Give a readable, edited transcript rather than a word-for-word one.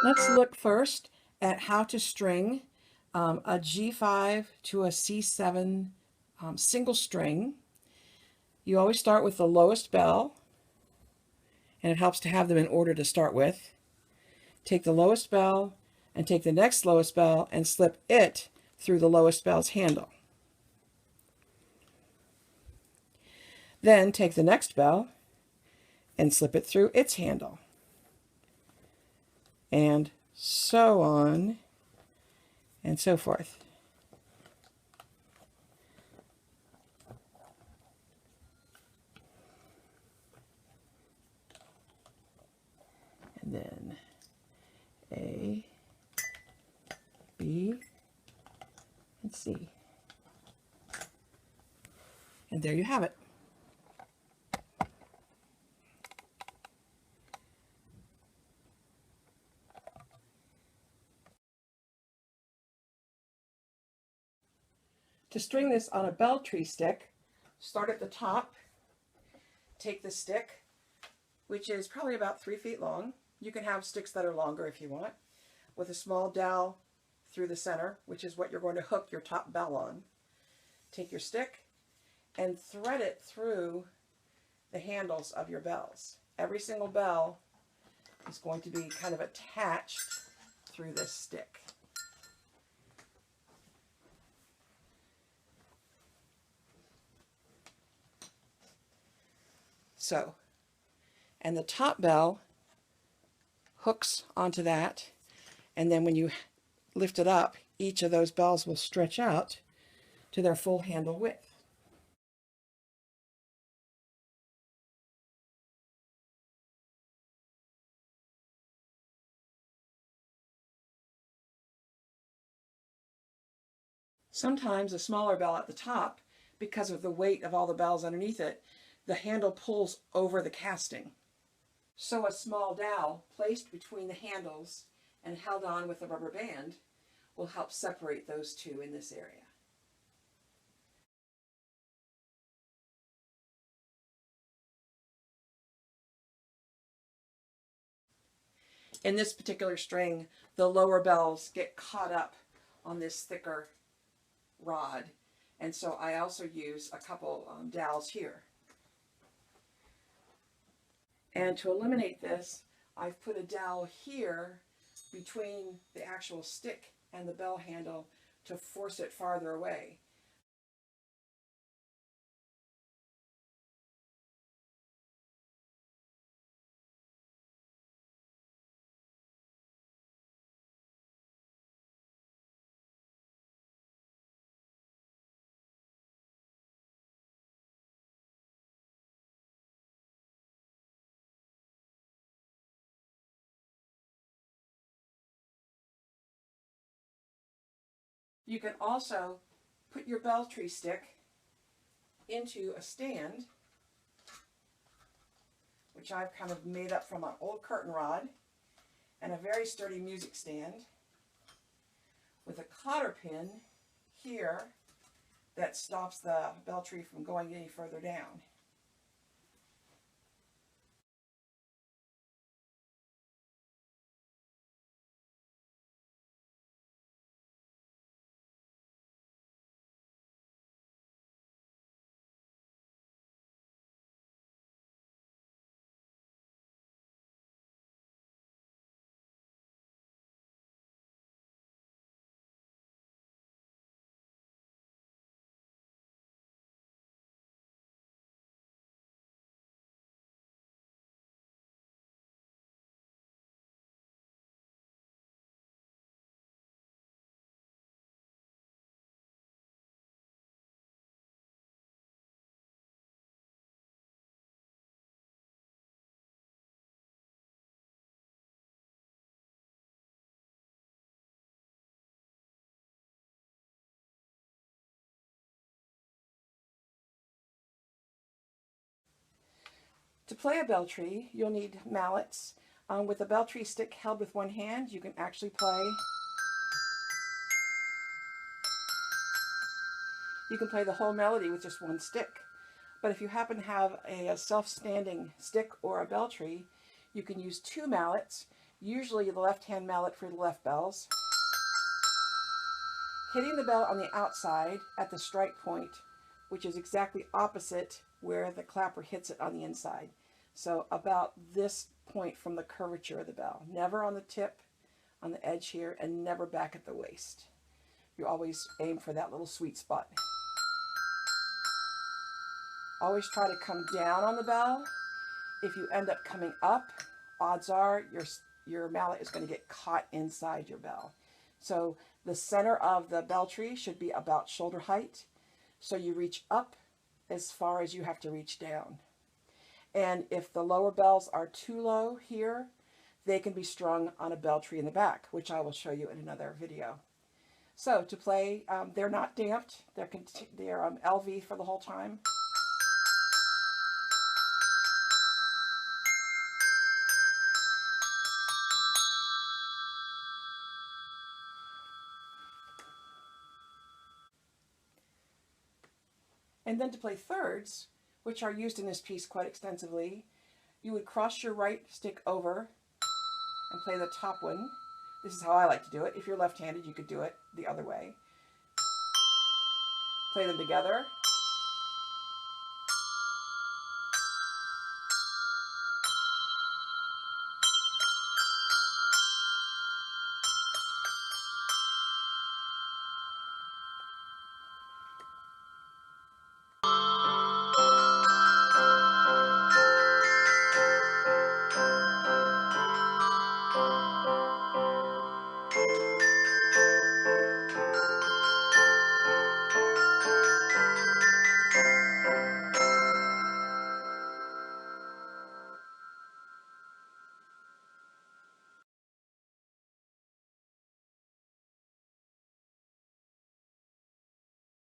Let's look first at how to string a G5 to a C7 single string. You always start with the lowest bell, and it helps to have them in order to start with. Take the lowest bell and take the next lowest bell and slip it through the lowest bell's handle. Then take the next bell and slip it through its handle. And so on and so forth. And then A, B, and C. And there you have it. To string this on a bell tree stick, start at the top, take the stick, which is probably about 3 feet long. You can have sticks that are longer if you want, with a small dowel through the center, which is what you're going to hook your top bell on. Take your stick and thread it through the handles of your bells. Every single bell is going to be kind of attached through this stick. So, and the top bell hooks onto that, and then when you lift it up, each of those bells will stretch out to their full handle width. Sometimes a smaller bell at the top, because of the weight of all the bells underneath it, the handle pulls over the casting. So a small dowel placed between the handles and held on with a rubber band will help separate those two in this area. In this particular string, the lower bells get caught up on this thicker rod, and so I also use a couple dowels here. And to eliminate this, I've put a dowel here between the actual stick and the bell handle to force it farther away. You can also put your bell tree stick into a stand, which I've kind of made up from an old curtain rod, and a very sturdy music stand with a cotter pin here that stops the bell tree from going any further down. To play a bell tree, you'll need mallets. With a bell tree stick held with one hand, you can actually play. You can play the whole melody with just one stick. But if you happen to have a self-standing stick or a bell tree, you can use 2 mallets usually the left hand mallet for the left bells, hitting the bell on the outside at the strike point, which is exactly opposite where the clapper hits it on the inside. So about this point from the curvature of the bell. Never on the tip, on the edge here, and never back at the waist. You always aim for that little sweet spot. Always try to come down on the bell. If you end up coming up, odds are your mallet is going to get caught inside your bell. So the center of the bell tree should be about shoulder height. So you reach up as far as you have to reach down. And if the lower bells are too low here, they can be strung on a bell tree in the back, which I will show you in another video. So to play, they're not damped. They're LV for the whole time. And then to play thirds, which are used in this piece quite extensively, you would cross your right stick over and play the top one. This is how I like to do it. If you're left-handed, you could do it the other way. Play them together,